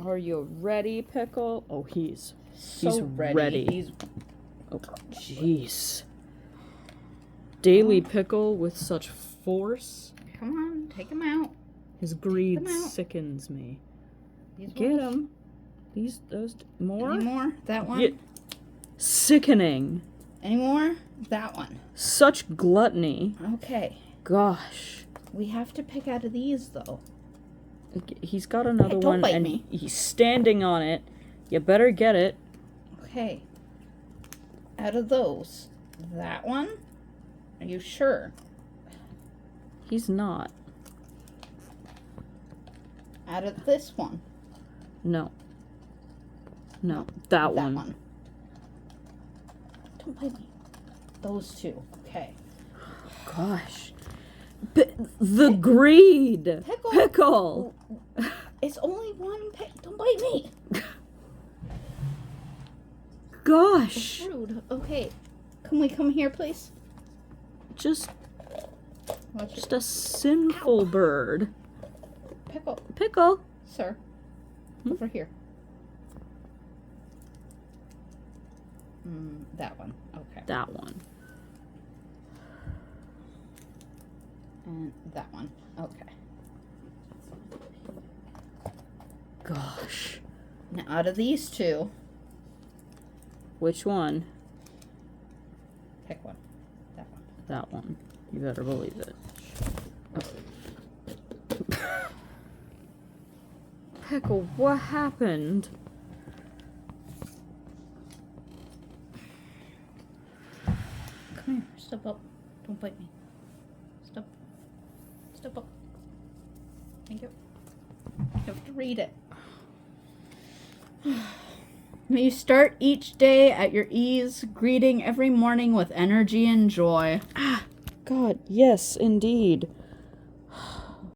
Are you ready, Pickle? Oh, he's ready. He's... Oh, jeez. Daily Pickle with such force. Come on, take him out. His greed sickens me. These Get ones. him. More? Any more? That one? Yeah. Sickening. Any more? That one. Such gluttony. Okay. Gosh. We have to pick out of these, though. He's got another Don't one, bite and me. he's standing on it. You better get it. Okay. Out of those. That one? Are you sure? He's not. Out of this one? No. No. That one. Don't bite me. Those two. Okay. Gosh. The greed. Pickle. It's only one pick. Don't bite me. Gosh. That's rude. Okay. Can we come here, please? Just a sinful bird. Pickle. Pickle. Sir. Over here. That one. Okay. That one. And that one. Okay. Gosh. Now, out of these two, Which one? pick one. That one. That one. You better believe it. Oh. Pickle, what happened? Come here. Step up. Don't bite me. Step. Step up. Thank you. You have to read it. May you start each day at your ease, greeting every morning with energy and joy. God, yes, indeed.